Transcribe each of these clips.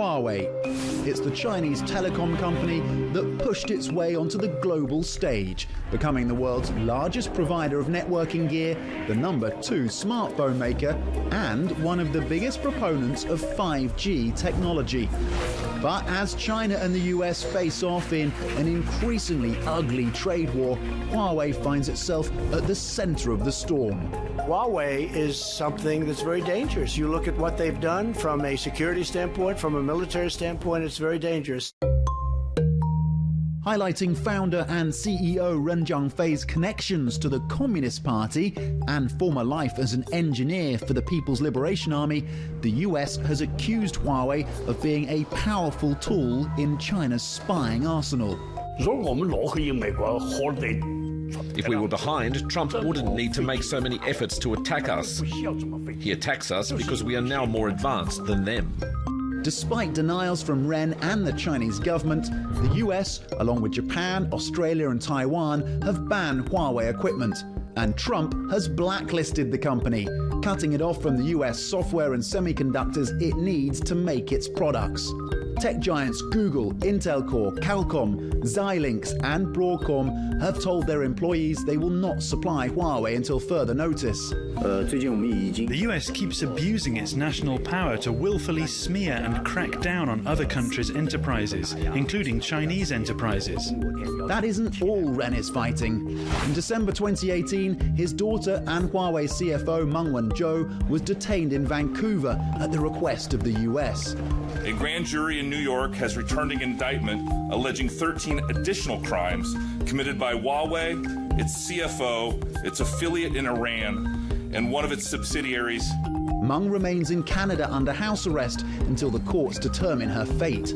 Huawei. It's the Chinese telecom company that pushed its way onto the global stage, becoming the world's largest provider of networking gear, the #2 smartphone maker, and one of the biggest proponents of 5G technology. But as China and the US face off in an increasingly ugly trade war, Huawei finds itself at the center of the storm. Huawei is something that's very dangerous. You look at what they've done from a security standpoint, from a military standpoint, it's very dangerous. Highlighting founder and CEO Ren Zhengfei's connections to the Communist Party and former life as an engineer for the People's Liberation Army, the US has accused Huawei of being a powerful tool in China's spying arsenal. If we were behind, Trump wouldn't need to make so many efforts to attack us. He attacks us because we are now more advanced than them. Despite denials from Ren and the Chinese government, the US, along with Japan, Australia and Taiwan, have banned Huawei equipment. And Trump has blacklisted the company, cutting it off from the US software and semiconductors it needs to make its products. Tech giants Google, Intel Core, Qualcomm, Xilinx and Broadcom have told their employees they will not supply Huawei until further notice. The US keeps abusing its national power to willfully smear and crack down on other countries' enterprises, including Chinese enterprises. That isn't all Ren is fighting. In December 2018, his daughter and Huawei CFO Meng Wanzhou was detained in Vancouver at the request of the US. A grand jury in New York has returned an indictment alleging 13 additional crimes committed by Huawei, its CFO, its affiliate in Iran, and one of its subsidiaries. Meng remains in Canada under house arrest until the courts determine her fate.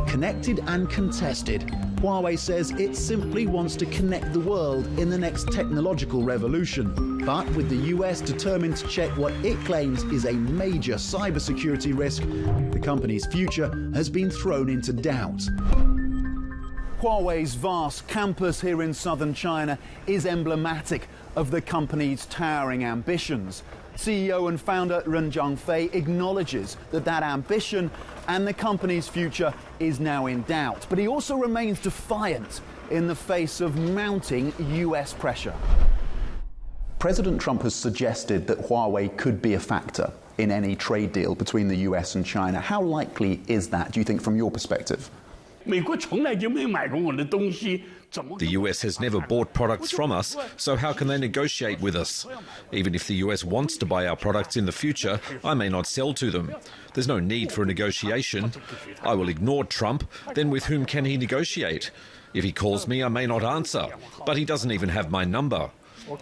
Connected and contested, Huawei says it simply wants to connect the world in the next technological revolution. But with the US determined to check what it claims is a major cybersecurity risk, the company's future has been thrown into doubt. Huawei's vast campus here in southern China is emblematic of the company's towering ambitions. CEO and founder Ren Zhengfei acknowledges that ambition and the company's future is now in doubt. But he also remains defiant in the face of mounting US pressure. President Trump has suggested that Huawei could be a factor in any trade deal between the US and China. How likely is that, do you think, from your perspective? The US has never bought products from us, so how can they negotiate with us? Even if the US wants to buy our products in the future, I may not sell to them. There's no need for a negotiation. I will ignore Trump, then with whom can he negotiate? If he calls me, I may not answer, but he doesn't even have my number.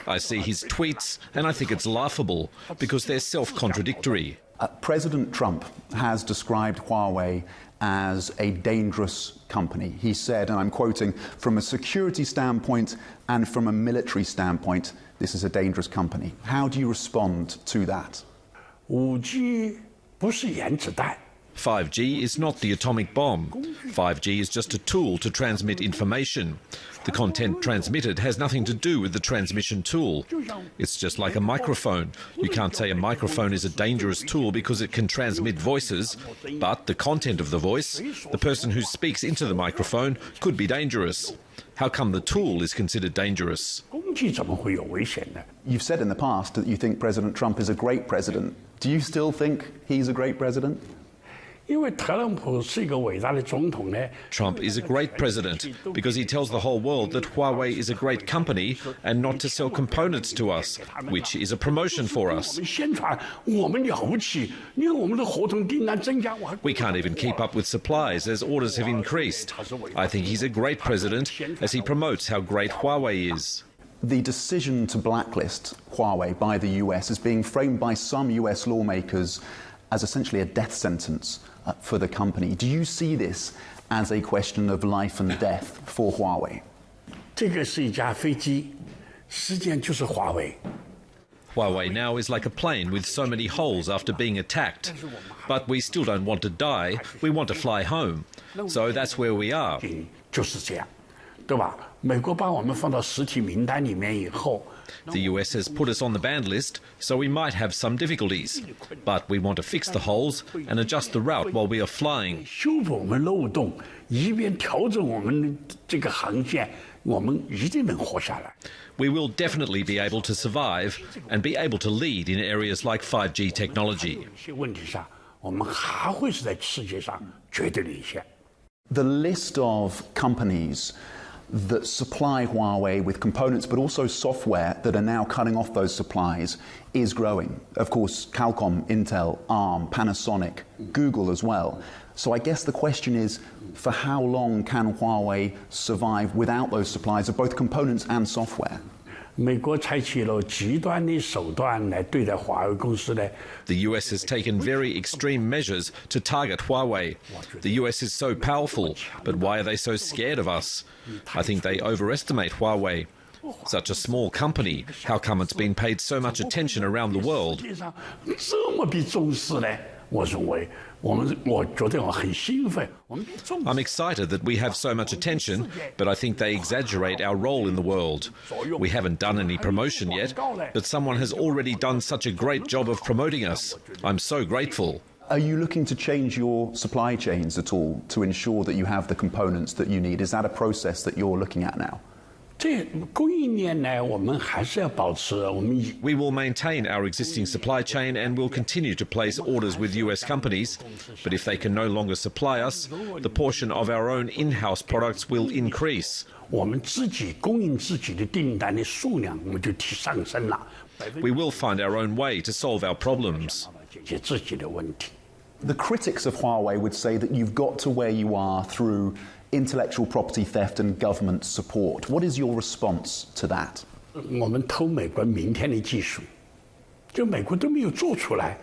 I see his tweets and I think it's laughable because they're self-contradictory. President Trump has described Huawei as a dangerous company. He said, and I'm quoting, "From a security standpoint and from a military standpoint, this is a dangerous company." How do you respond to that? 5G is not the atomic bomb. 5G is just a tool to transmit information. The content transmitted has nothing to do with the transmission tool. It's just like a microphone. You can't say a microphone is a dangerous tool because it can transmit voices, but the content of the voice, the person who speaks into the microphone, could be dangerous. How come the tool is considered dangerous? You've said in the past that you think President Trump is a great president. Do you still think he's a great president? Trump is a great president because he tells the whole world that Huawei is a great company and not to sell components to us, which is a promotion for us. We can't even keep up with supplies as orders have increased. I think he's a great president as he promotes how great Huawei is. The decision to blacklist Huawei by the US is being framed by some US lawmakers as essentially a death sentence for the company. Do you see this as a question of life and death for Huawei? Huawei now is like a plane with so many holes after being attacked. But we still don't want to die, we want to fly home. So that's where we are. 对吧？美国把我们放到实体名单里面以后。The US has put us on the banned list, so we might have some difficulties. But we want to fix the holes and adjust the route while we are flying. 修补我们漏洞，一边调整我们这个航线，我们一定能活下来。We will definitely be able to survive and be able to lead in areas like 5G technology. 有些问题上，我们还会是在世界上绝对领先。The list of companies that supply Huawei with components but also software that are now cutting off those supplies is growing. Of course, Qualcomm, Intel, ARM, Panasonic, Google as well. So I guess the question is, for how long can Huawei survive without those supplies of both components and software? 美国采取了极端的手段来对待华为公司呢。The US has taken very extreme measures to target Huawei. The US is so powerful, but why are they so scared of us? I think they overestimate Huawei. Such a small company, how come it's been paid so much attention around the world? 这么被重视呢？我认为我觉得我很兴奋。I'm excited that we have so much attention, but I think they exaggerate our role in the world. We haven't done any promotion yet, but someone has already done such a great job of promoting us. I'm so grateful. Are you looking to change your supply chains at all to ensure that you have the components that you need? Is that a process that you're looking at now? 这供应链呢，我们还是要保持。We will maintain our existing supply chain and will continue to place orders with US companies. But if they can no longer supply us, the portion of our own in-house products will increase. 我们自己供应自己的订单的数量，我们就上升了。We will find our own way to solve our problems. 解决自己的问题。The critics of Huawei would say that you've got to where you are through intellectual property theft and government support. What is your response to that? 我们偷美国明天的技术，就美国都没有做出来。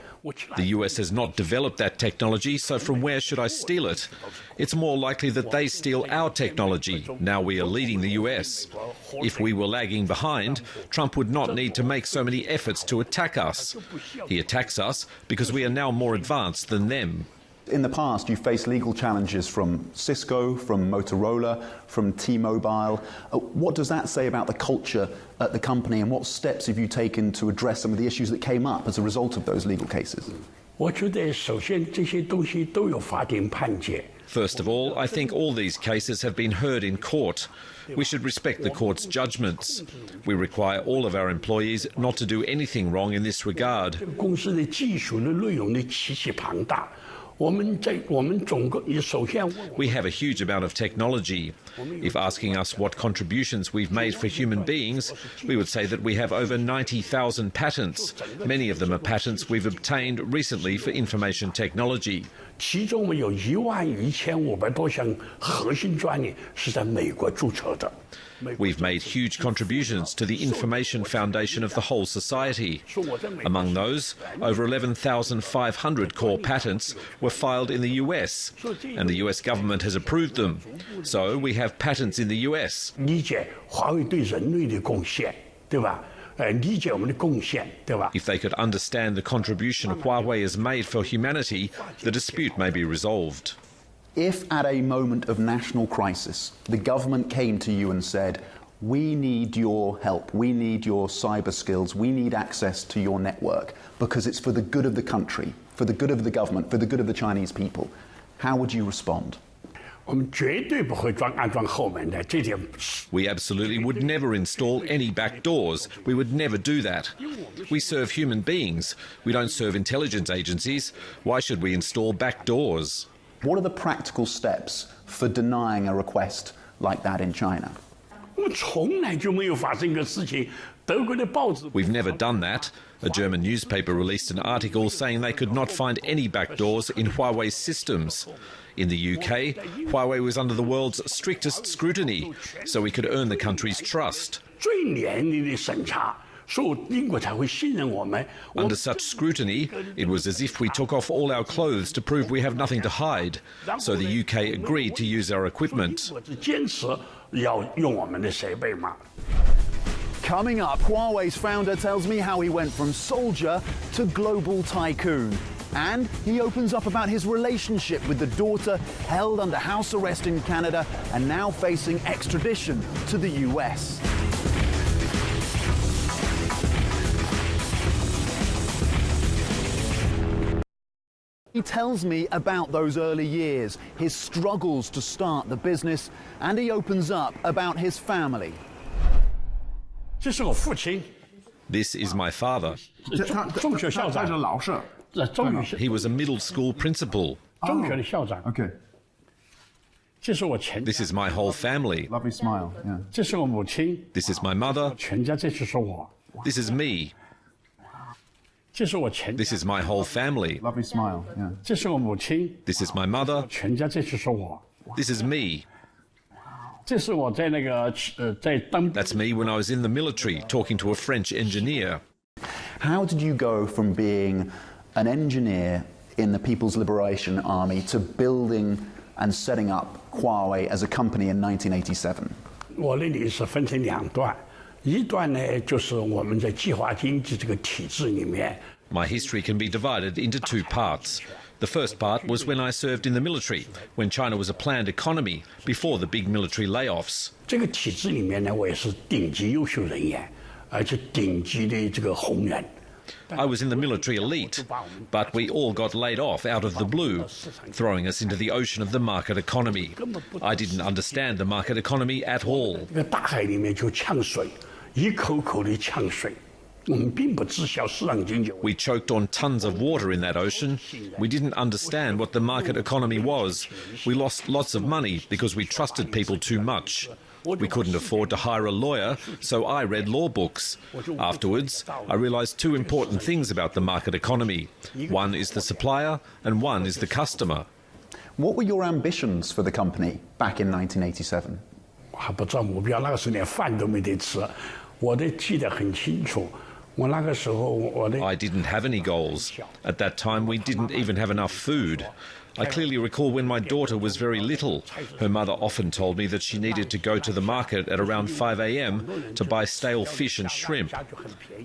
The US has not developed that technology, so from where should I steal it? It's more likely that they steal our technology. Now we are leading the US. If we were lagging behind, Trump would not need to make so many efforts to attack us. He attacks us because we are now more advanced than them. In the past, you faced legal challenges from Cisco, from Motorola, from T-Mobile. What does that say about the culture at the company, and what steps have you taken to address some of the issues that came up as a result of those legal cases? 我觉得首先这些东西都有法庭判决。 First of all, I think all these cases have been heard in court. We should respect the court's judgments. We require all of our employees not to do anything wrong in this regard. 公司的技术的内容的极其庞大。 We have a huge amount of technology. If asking us what contributions we've made for human beings, we would say that we have over 90,000 patents. Many of them are patents we've obtained recently for information technology. 其中我们有11500多项核心专利是在美国注册的。 We've made huge contributions to the information foundation of the whole society. Among those, over 11,500 core patents were filed in the US, and the US government has approved them. So we have patents in the US. 理解华为对人类的贡献，对吧？理解我们的贡献，对吧？ If they could understand the contribution Huawei has made for humanity, the dispute may be resolved. If at a moment of national crisis, the government came to you and said, we need your help, we need your cyber skills, we need access to your network because it's for the good of the country, for the good of the government, for the good of the Chinese people, how would you respond? 我们绝对不会安装后门的，这点。We absolutely would never install any back doors. We would never do that. We serve human beings. We don't serve intelligence agencies. Why should we install back doors? What are the practical steps for denying a request like that in China? 我从来就没有发生过事情。德国的报纸。 We've never done that. A German newspaper released an article saying they could not find any backdoors in Huawei's systems. In the UK, Huawei was under the world's strictest scrutiny, so we could earn the country's trust. 最严厉的审查。 Under such scrutiny, it was as if we took off all our clothes to prove we have nothing to hide. So the UK agreed to use our equipment. Coming up, Huawei's founder tells me how he went from soldier to global tycoon. And he opens up about his relationship with the daughter held under house arrest in Canada and now facing extradition to the US. He tells me about those early years, his struggles to start the business, and he opens up about his family. This is my father. He was a middle school principal. Okay. This is my whole family. Lovely smile. Yeah. This is my mother. This is me. This is my whole family. Lovely smile. Yeah. This is my mother. This is me. That's me when I was in the military talking to a French engineer. How did you go from being an engineer in the People's Liberation Army to building and setting up Huawei as a company in 1987? 我的历史分成两段，一段呢就是我们在计划经济这个体制里面。 My history can be divided into two parts. The first part was when I served in the military, when China was a planned economy, before the big military layoffs. 这个体制里面呢，我也是顶级优秀人员，而且顶级的这个红人。 I was in the military elite, but we all got laid off out of the blue, throwing us into the ocean of the market economy. I didn't understand the market economy at all. 这个大海里面就呛水，一口口的呛水。 We choked on tons of water in that ocean. We didn't understand what the market economy was. We lost lots of money because we trusted people too much. We couldn't afford to hire a lawyer, so I read law books. Afterwards, I realized two important things about the market economy. One is the supplier and one is the customer. What were your ambitions for the company back in 1987? 还不知道目标，那个时候连饭都没得吃，我都记得很清楚。 I didn't have any goals. At that time, we didn't even have enough food. I clearly recall when my daughter was very little, her mother often told me that she needed to go to the market at around 5 a.m. to buy stale fish and shrimp.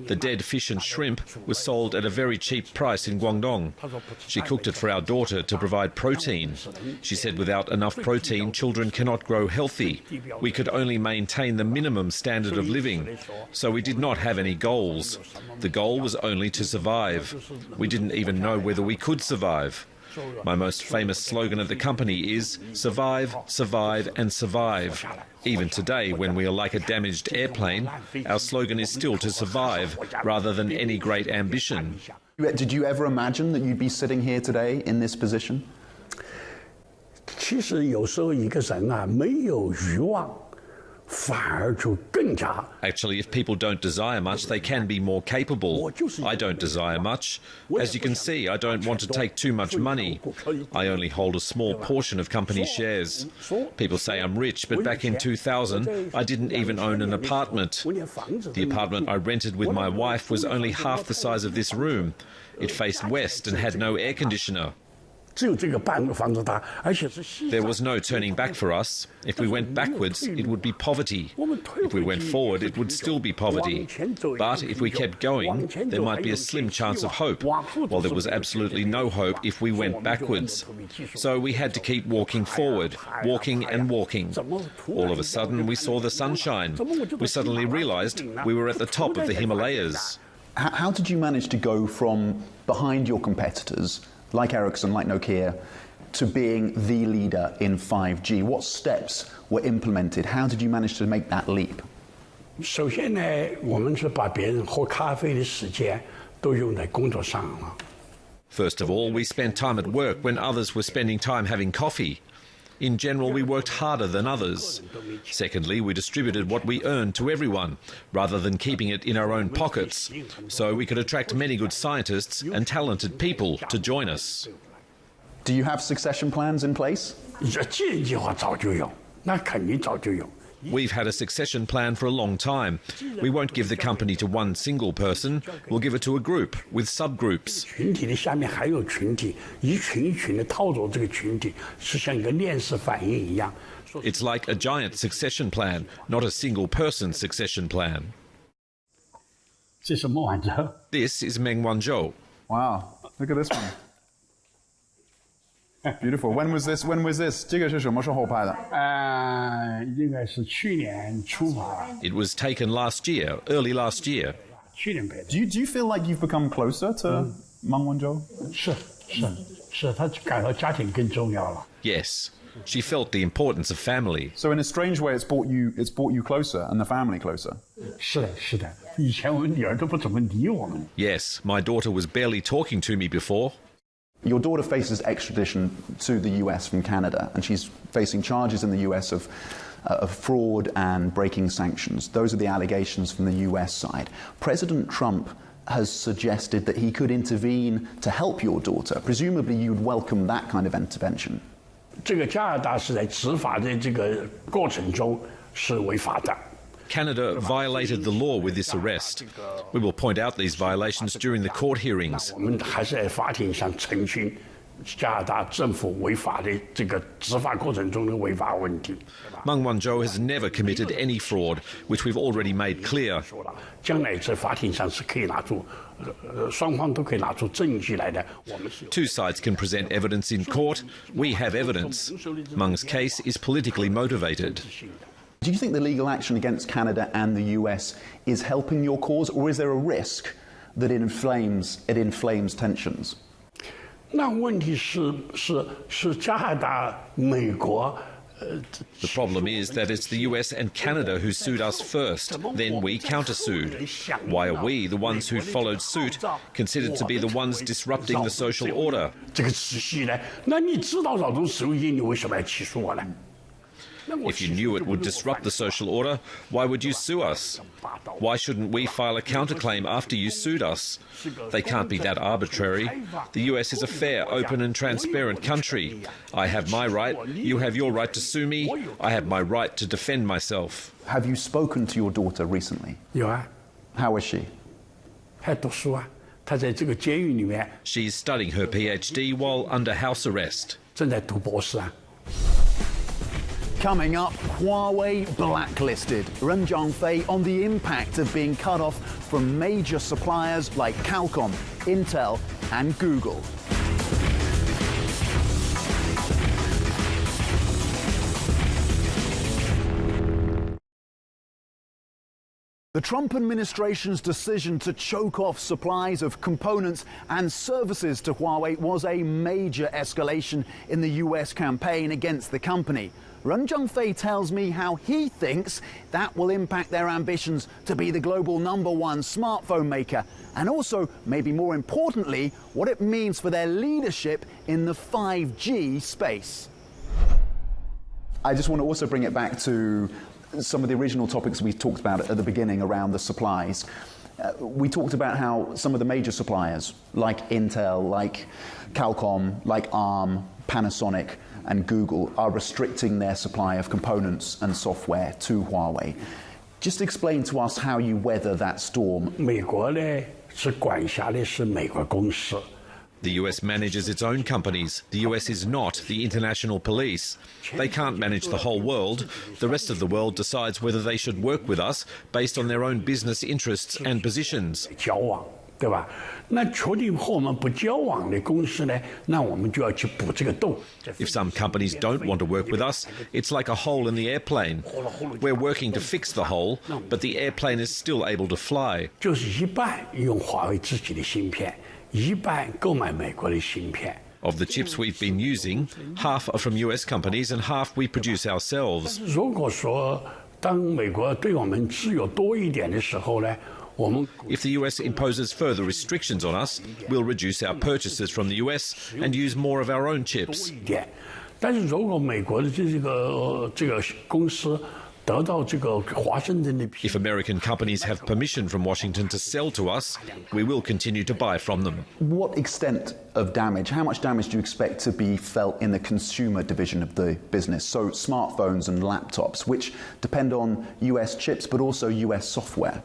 The dead fish and shrimp was sold at a very cheap price in Guangdong. She cooked it for our daughter to provide protein. She said without enough protein, children cannot grow healthy. We could only maintain the minimum standard of living, so we did not have any goals. The goal was only to survive. We didn't even know whether we could survive. My most famous slogan at the company is survive, survive and survive. Even today, when we are like a damaged airplane, our slogan is still to survive rather than any great ambition. Did you ever imagine that you'd be sitting here today in this position? 其实有时候一个人啊，没有欲望。 Actually, if people don't desire much, they can be more capable. I don't desire much. As you can see, I don't want to take too much money. I only hold a small portion of company shares. People say I'm rich, but back in 2000, I didn't even own an apartment. The apartment I rented with my wife was only half the size of this room. It faced west and had no air conditioner. There was no turning back for us. If we went backwards, it would be poverty. If we went forward, it would still be poverty. But if we kept going, there might be a slim chance of hope, while there was absolutely no hope if we went backwards. So we had to keep walking forward, walking and walking. All of a sudden, we saw the sunshine. We suddenly realized we were at the top of the Himalayas. How did you manage to go from behind your competitors, like Ericsson, like Nokia, to being the leader in 5G? What steps were implemented? How did you manage to make that leap? 首先呢，我们是把别人喝咖啡的时间都用在工作上了。 First of all, we spent time at work when others were spending time having coffee. In general, we worked harder than others. Secondly, we distributed what we earned to everyone, rather than keeping it in our own pockets, so we could attract many good scientists and talented people to join us. Do you have succession plans in place? 继任计划早就有，那肯定早就有。 We've had a succession plan for a long time. We won't give the company to one single person. We'll give it to a group with subgroups. 群体的下面还有群体，一群一群的套着这个群体，是像一个链式反应一样。 It's like a giant succession plan, not a single person succession plan. 这是孟晚舟。 This is Meng Wanzhou. Wow, look at this one. Beautiful. When was this? 这个是什么时候拍的？应该是去年初吧。It was taken last year, early last year. 去年拍的。 Do you feel like you've become closer to Meng Wanzhou? 是，他感到家庭更重要了。 Yes, she felt the importance of family. So in a strange way, it's brought you closer and the family closer. 是的，以前我们女儿都不怎么理我们。 Yes, my daughter was barely talking to me before. Your daughter faces extradition to the US from Canada, and she's facing charges in the US of fraud and breaking sanctions. Those are the allegations from the US side. President Trump has suggested that he could intervene to help your daughter. Presumably you'd welcome that kind of intervention. 这个加拿大是在执法的这个过程中是违法的。 Canada violated the law with this arrest. We will point out these violations during the court hearings. 我们还是在法庭上澄清加拿大政府违法的这个执法过程中的违法问题。 Meng Wanzhou has never committed any fraud, which we've already made clear. 将来在法庭上是可以拿出，双方都可以拿出证据来的。我们是 Two sides can present evidence in court. We have evidence. Meng's case is politically motivated. Do you think the legal action against Canada and the US is helping your cause, or is there a risk that it inflames tensions? 那问题是加拿大、美国。 The problem is that it's the US and Canada who sued us first, then we countersued. Why are we, the ones who followed suit, considered to be the ones disrupting the social order? 这个秩序呢？那你知道扰动社会你为什么要起诉我呢？ If you knew it would disrupt the social order, why would you sue us? Why shouldn't we file a counterclaim after you sued us? They can't be that arbitrary. The US is a fair, open and transparent country. I have my right, you have your right to sue me, I have my right to defend myself. Have you spoken to your daughter recently? 有啊， How is she? 还读书啊，她在这个监狱里面 She's studying her PhD while under house arrest. 正在读博士啊。 Coming up, Huawei blacklisted. Ren Zhengfei on the impact of being cut off from major suppliers like Qualcomm, Intel and Google. The Trump administration's decision to choke off supplies of components and services to Huawei was a major escalation in the US campaign against the company. Ren Zhengfei tells me how he thinks that will impact their ambitions to be the global #1 smartphone maker, and also, maybe more importantly, what it means for their leadership in the 5G space. I just want to also bring it back to some of the original topics we talked about at the beginning around the supplies. We talked about how some of the major suppliers, like Intel, like Qualcomm, like ARM, Panasonic, and Google, are restricting their supply of components and software to Huawei. Just explain to us how you weather that storm. 美国呢是管辖的是美国公司。 The US manages its own companies. The US is not the international police. They can't manage the whole world. The rest of the world decides whether they should work with us based on their own business interests and positions. 交往，对吧？那确定和我们不交往的公司呢，那我们就要去补这个洞。 If some companies don't want to work with us, it's like a hole in the airplane. We're working to fix the hole, but the airplane is still able to fly. 就是一半用华为自己的芯片，一半购买美国的芯片。 Of the chips we've been using, half are from US companies and half we produce ourselves. 如果说当美国对我们自由多一点的时候呢，我们 If the US imposes further restrictions on us, we'll reduce our purchases from the US and use more of our own chips. 一点。但是如果美国的这个公司得到这个华盛顿的 If American companies have permission from Washington to sell to us, we will continue to buy from them. What extent of damage, how much damage do you expect to be felt in the consumer division of the business? So smartphones and laptops, which depend on US chips but also US software.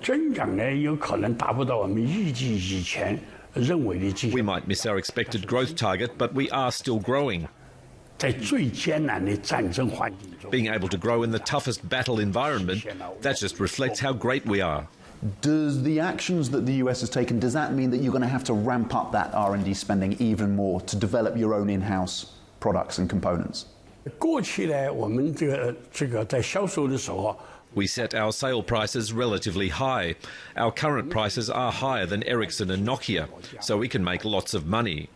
增长呢有可能达不到我们预计以前认为的这 We might miss our expected growth target, but we are still growing. 在最艰难的战争环境中 Being able to grow in the toughest battle environment, that just reflects how great we are. Does the actions that the US has taken, does that mean that you're going to have to ramp up that R&D spending even more to develop your own in-house products and components? 过去呢，我们这个在销售的时候。 We set our sale prices relatively high. Our current prices are higher than Ericsson and Nokia, so we can make lots of money.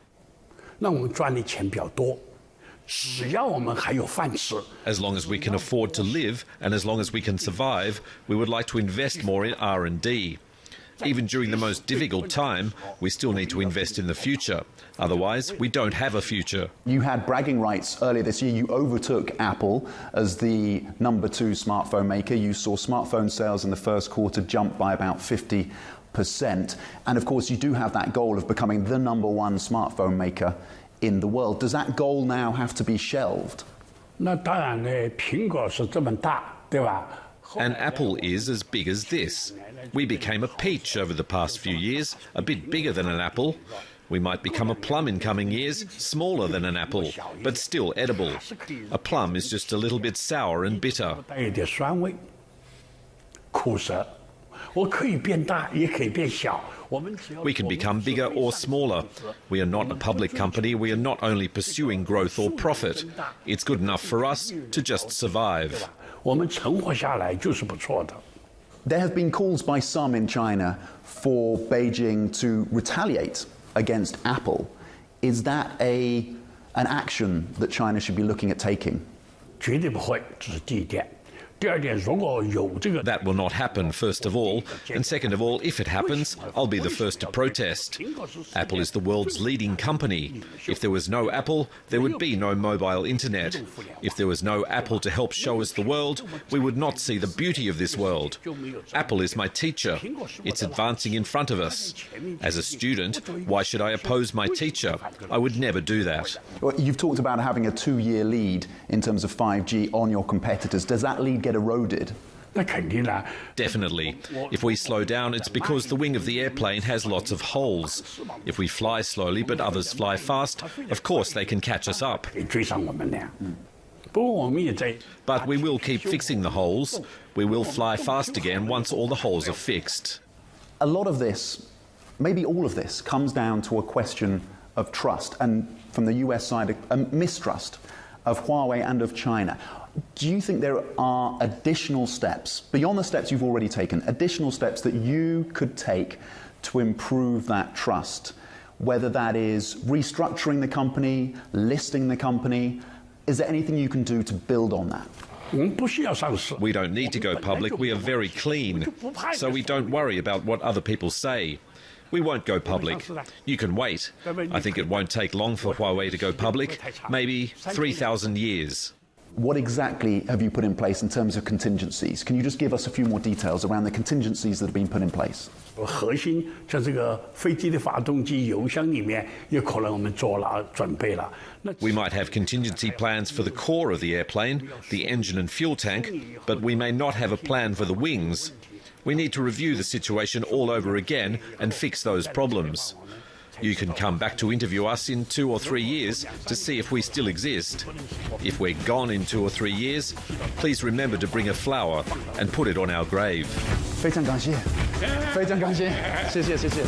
那我们赚的钱比较多，只要我们还有饭吃。As long as we can afford to live and as long as we can survive, we would like to invest more in R&D. Even during the most difficult time, we still need to invest in the future. Otherwise, we don't have a future. You had bragging rights earlier this year. You overtook Apple as the #2 smartphone maker. You saw smartphone sales in the first quarter jump by about 50%. And of course, you do have that goal of becoming the #1 smartphone maker in the world. Does that goal now have to be shelved? 那当然呢，苹果是这么大，对吧？ And Apple is as big as this. We became a peach over the past few years, a bit bigger than an apple. We might become a plum in coming years, smaller than an apple, but still edible. A plum is just a little bit sour and bitter. 带一点酸味，苦涩。我可以变大，也可以变小。 We can become bigger or smaller. We are not a public company. We are not only pursuing growth or profit. It's good enough for us to just survive. 我们存活下来就是不错的。 There have been calls by some in China for Beijing to retaliate against Apple. Is that an action that China should be looking at taking? 绝对不会，这是第一点。 That will not happen, first of all. And second of all, if it happens, I'll be the first to protest. Apple is the world's leading company. If there was no Apple, there would be no mobile internet. If there was no Apple to help show us the world, we would not see the beauty of this world. Apple is my teacher. It's advancing in front of us. As a student, why should I oppose my teacher? I would never do that. Well, you've talked about having a 2-year lead in terms of 5G on your competitors. Does that lead get eroded? Definitely. If we slow down, it's because the wing of the airplane has lots of holes. If we fly slowly but others fly fast, of course they can catch us up. But we will keep fixing the holes. We will fly fast again once all the holes are fixed. A lot of this, maybe all of this, comes down to a question of trust, and from the US side, a mistrust of Huawei and of China. Do you think there are additional steps, beyond the steps you've already taken, additional steps that you could take to improve that trust? Whether that is restructuring the company, listing the company, is there anything you can do to build on that? We don't need to go public. We are very clean. So we don't worry about what other people say. We won't go public. You can wait. I think it won't take long for Huawei to go public, maybe 3,000 years. What exactly have you put in place in terms of contingencies? Can you just give us a few more details around the contingencies that have been put in place? 核心像这个飞机的发动机油箱里面，有可能我们做了准备了。 We might have contingency plans for the core of the airplane, the engine and fuel tank, but we may not have a plan for the wings. We need to review the situation all over again and fix those problems. You can come back to interview us in 2 or 3 years to see if we still exist. If we're gone in 2 or 3 years, please remember to bring a flower and put it on our grave. 非常感谢，非常感谢，谢谢，谢谢。